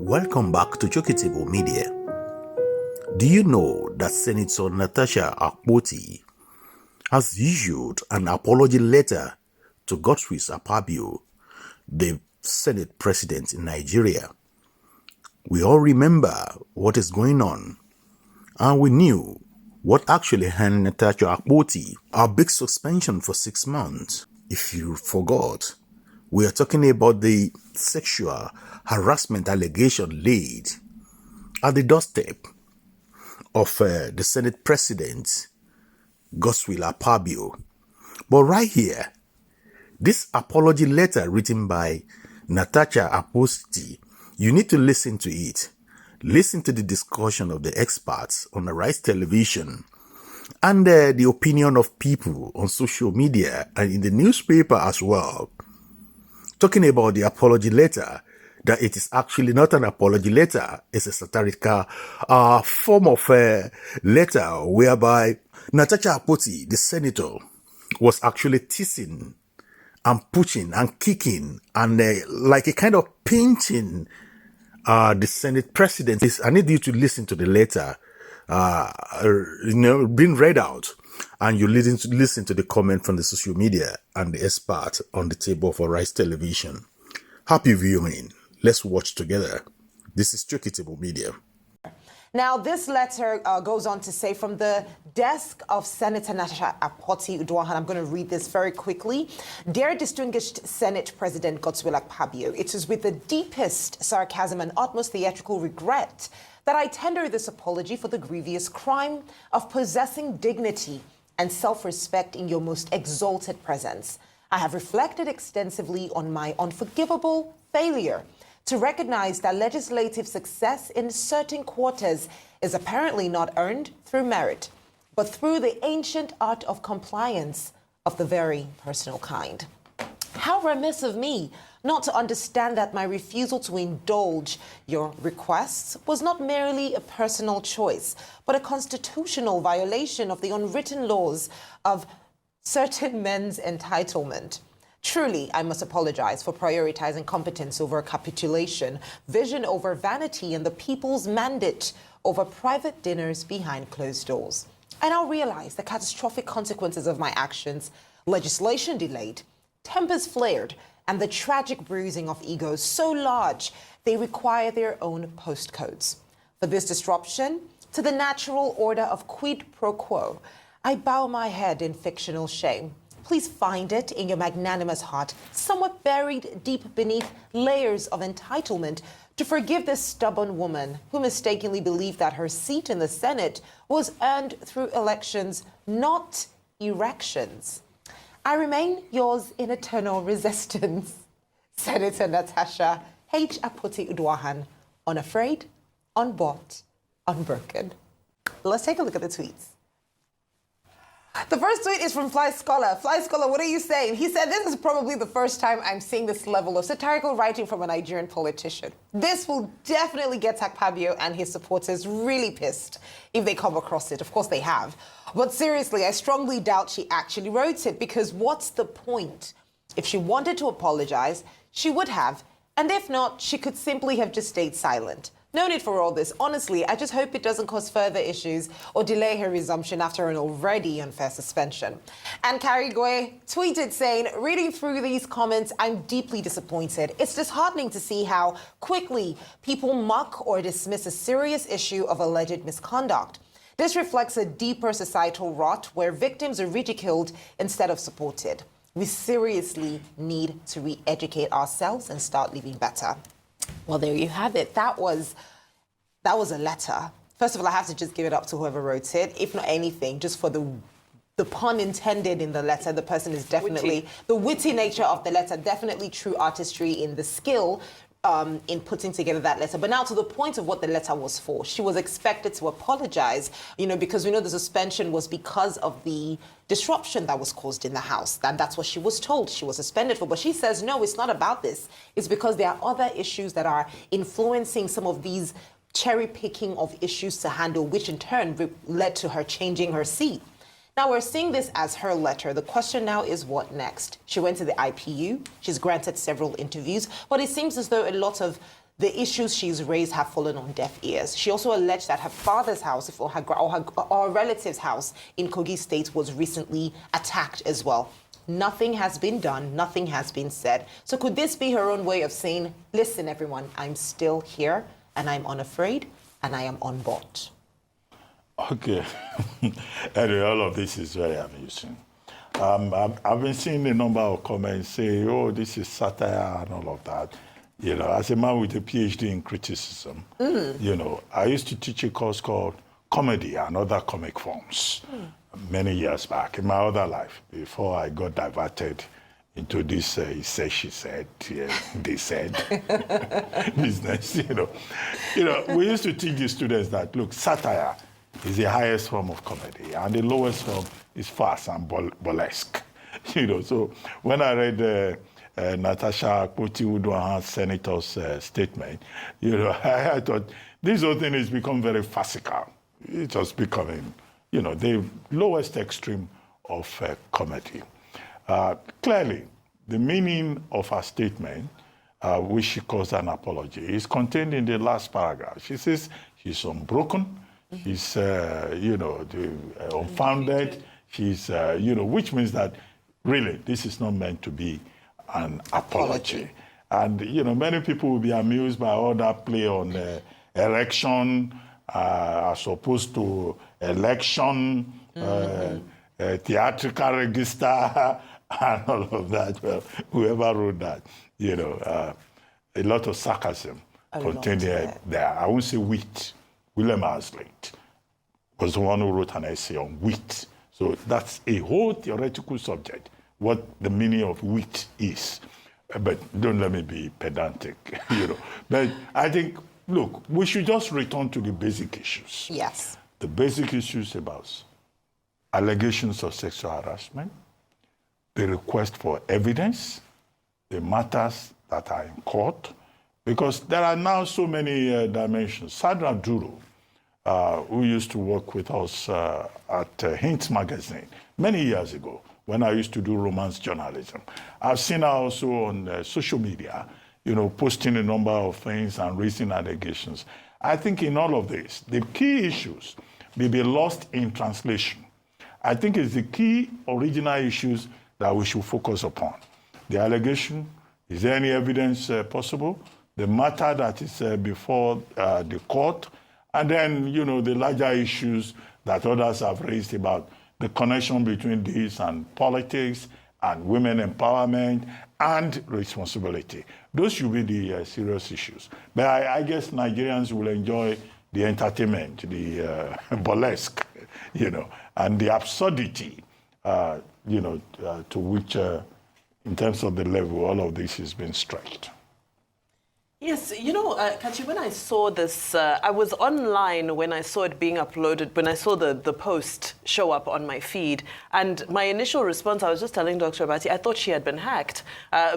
Welcome back to Chokitable Media. Do you know that Senator Natasha Akpoti has issued an apology letter to Godswill Akpabio, the Senate President in Nigeria? We all remember what is going on, and we knew what actually earned Natasha Akpoti a big suspension for 6 months. If you forgot, we are talking about the sexual harassment allegation laid at the doorstep of the Senate President, Godswill Akpabio. But right here, this apology letter written by Natasha Akpoti, you need to listen to it. Listen to the discussion of the experts on the Rise Television and the opinion of people on social media and in the newspaper as well. Talking about the apology letter, that it is actually not an apology letter, it's a satirical form of letter whereby Natasha Akpoti, the senator, was actually teasing and pushing and kicking and like a kind of pinching the Senate President. I need you to listen to the letter, being read out, and you listen to the comment from the social media and the expert on the table for Rise Television. Happy viewing. Let's watch together. This is Chokitable Media. Now, this letter goes on to say, from the desk of Senator Natasha Akpoti Pology, I'm going to read this very quickly. Dear distinguished Senate President Godswill Akpabio, it is with the deepest sarcasm and utmost theatrical regret that I tender this apology for the grievous crime of possessing dignity and self-respect in your most exalted presence. I have reflected extensively on my unforgivable failure to recognize that legislative success in certain quarters is apparently not earned through merit, but through the ancient art of compliance of the very personal kind. How remiss of me not to understand that my refusal to indulge your requests was not merely a personal choice, but a constitutional violation of the unwritten laws of certain men's entitlement. Truly, I must apologize for prioritizing competence over capitulation, vision over vanity, and the people's mandate over private dinners behind closed doors. I now realize the catastrophic consequences of my actions: legislation delayed, tempers flared, and the tragic bruising of egos so large they require their own postcodes. For this disruption to the natural order of quid pro quo, I bow my head in fictional shame. Please find it in your magnanimous heart, somewhat buried deep beneath layers of entitlement, to forgive this stubborn woman who mistakenly believed that her seat in the Senate was earned through elections, not erections. I remain yours in eternal resistance, Senator Natasha H. Akpoti Pology, unafraid, unbought, unbroken. Let's take a look at the tweets. The first tweet is from Fly Scholar. Fly Scholar, what are you saying? He said, this is probably the first time I'm seeing this level of satirical writing from a Nigerian politician. This will definitely get Akpabio and his supporters really pissed if they come across it. Of course they have. But seriously, I strongly doubt she actually wrote it, because what's the point? If she wanted to apologize, she would have. And if not, she could simply have just stayed silent. No need for all this. Honestly, I just hope it doesn't cause further issues or delay her resumption after an already unfair suspension. And Carrie Goy tweeted saying, reading through these comments, I'm deeply disappointed. It's disheartening to see how quickly people mock or dismiss a serious issue of alleged misconduct. This reflects a deeper societal rot where victims are ridiculed instead of supported. We seriously need to re-educate ourselves and start living better. Well, there you have it. That was a letter. First of all, I have to just give it up to whoever wrote it. If not anything, just for the pun intended in the letter. The person is definitely the witty nature of the letter, definitely true artistry in the skill in putting together that letter. But now to the point of what the letter was for. She was expected to apologize, because we know the suspension was because of the disruption that was caused in the House. That's what she was told she was suspended for. But she says, no, it's not about this. It's because there are other issues that are influencing some of these cherry picking of issues to handle, which in turn led to her changing her seat. Now, we're seeing this as her letter. The question now is, what next? She went to the IPU. She's granted several interviews, but it seems as though a lot of the issues she's raised have fallen on deaf ears. She also alleged that her father's house or her relative's house in Kogi State was recently attacked as well. Nothing has been done, nothing has been said. So could this be her own way of saying, listen, everyone, I'm still here and I'm unafraid and I am on board? Okay. Anyway, all of this is very amusing. I've been seeing a number of comments say, oh, this is satire and all of that. You know, as a man with a PhD in criticism, you know, I used to teach a course called Comedy and Other Comic Forms many years back in my other life, before I got diverted into this, he said, she said, they said, business, you know. You know, we used to teach the students that, look, satire is the highest form of comedy, and the lowest form is farce and burlesque. You know, so when I read Natasha Akpoti senator's statement, you know, I thought this whole thing has become very farcical. It's just becoming, you know, the lowest extreme of comedy. Clearly, the meaning of her statement, which she calls an apology, is contained in the last paragraph. She says she's unbroken, she's, you know, unfounded, she's, you know, which means that really this is not meant to be an apology. And, you know, many people will be amused by all that play on erection as opposed to election, theatrical register, and all of that. Well, whoever wrote that, you know, a lot of sarcasm contained there. I won't say wit. William Hazlitt was the one who wrote an essay on wit. So that's a whole theoretical subject, what the meaning of wit is. But don't let me be pedantic, you know. But I think, look, we should just return to the basic issues. Yes. The basic issues about allegations of sexual harassment, the request for evidence, the matters that are in court, because there are now so many dimensions. Sandra Duro, who used to work with us at Hints magazine many years ago, when I used to do romance journalism. I've seen her also on social media, you know, posting a number of things and raising allegations. I think in all of this, the key issues may be lost in translation. I think it's the key original issues that we should focus upon. The allegation, is there any evidence possible? The matter that is before the court, and then, you know, the larger issues that others have raised about the connection between this and politics and women empowerment and responsibility. Those should be the serious issues. But I guess Nigerians will enjoy the entertainment, the burlesque, you know, and the absurdity, you know, to which, in terms of the level, all of this has been stretched. Yes, you know, Kachi, when I saw this, I was online when I saw it being uploaded, when I saw the post show up on my feed. And my initial response, I was just telling Dr. Abati, I thought she had been hacked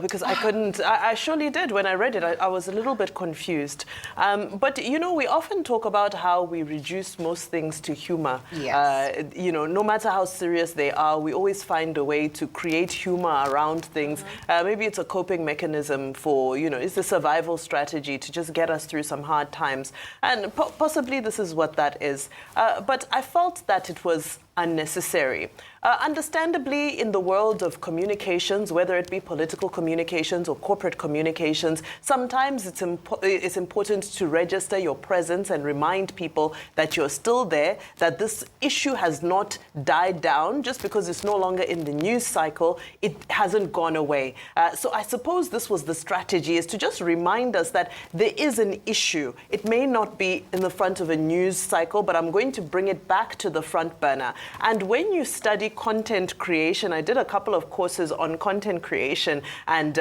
because I couldn't, I surely did. When I read it, I was a little bit confused. But, you know, we often talk about how we reduce most things to humor. Yes. You know, no matter how serious they are, we always find a way to create humor around things. Maybe it's a coping mechanism for, you know, it's the survival strategy to just get us through some hard times. And possibly this is what that is. But I felt that it was unnecessary. Understandably, in the world of communications, whether it be political communications or corporate communications, sometimes it's important to register your presence and remind people that you're still there, that this issue has not died down. Just because it's no longer in the news cycle, it hasn't gone away. So I suppose this was the strategy, is to just remind us that there is an issue. It may not be in the front of a news cycle, but I'm going to bring it back to the front burner. And when you study content creation, I did a couple of courses on content creation and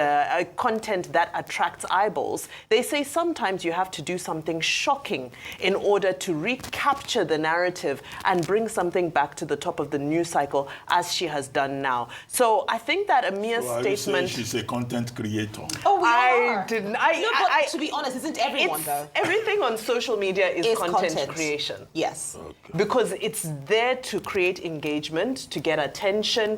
content that attracts eyeballs. They say sometimes you have to do something shocking in order to recapture the narrative and bring something back to the top of the news cycle, as she has done now. So I think that a mere statement... she's a content creator. Oh, we are. I didn't. No, but to be honest, isn't everyone, though? Everything on social media is content creation. Yes. Okay. Because it's there to create engagement, to get attention,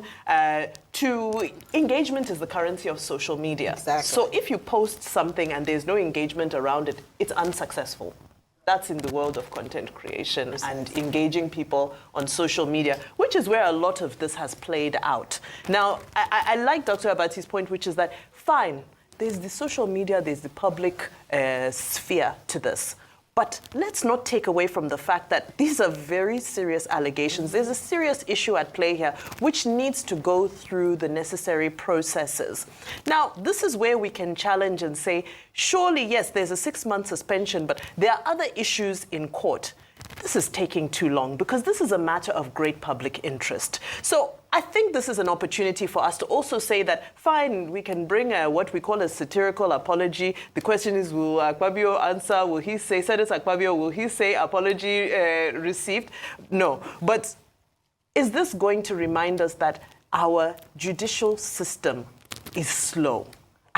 engagement is the currency of social media. Exactly. So if you post something and there's no engagement around it, it's unsuccessful. That's in the world of content creation and engaging people on social media, which is where a lot of this has played out. Now, I like Dr. Akpoti's point, which is that, fine, there's the social media, there's the public sphere to this. But let's not take away from the fact that these are very serious allegations. There's a serious issue at play here, which needs to go through the necessary processes. Now, this is where we can challenge and say, surely, yes, there's a 6-month suspension, but there are other issues in court. This is taking too long because this is a matter of great public interest. So I think this is an opportunity for us to also say that, fine, we can bring what we call a satirical apology. The question is, will Akpabio answer? Will he say, Senator Akpabio, will he say apology received? No. But is this going to remind us that our judicial system is slow?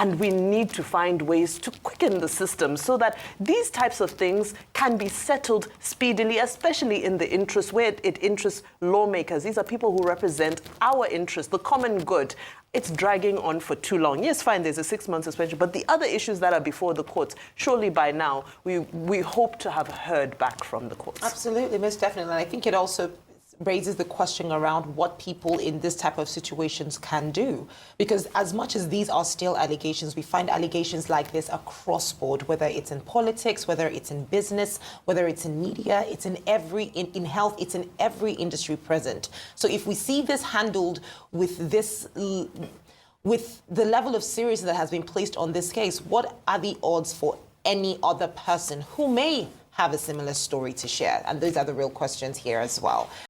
And we need to find ways to quicken the system so that these types of things can be settled speedily, especially in the interest where it interests lawmakers. These are people who represent our interest, the common good. It's dragging on for too long. Yes, fine, there's a 6-month suspension, but the other issues that are before the courts, surely by now, we hope to have heard back from the courts. Absolutely, most definitely. And I think it also raises the question around what people in this type of situations can do. Because as much as these are still allegations, we find allegations like this across board, whether it's in politics, whether it's in business, whether it's in media, it's in in health, it's in every industry present. So if we see this handled with with the level of seriousness that has been placed on this case, what are the odds for any other person who may have a similar story to share? And those are the real questions here as well.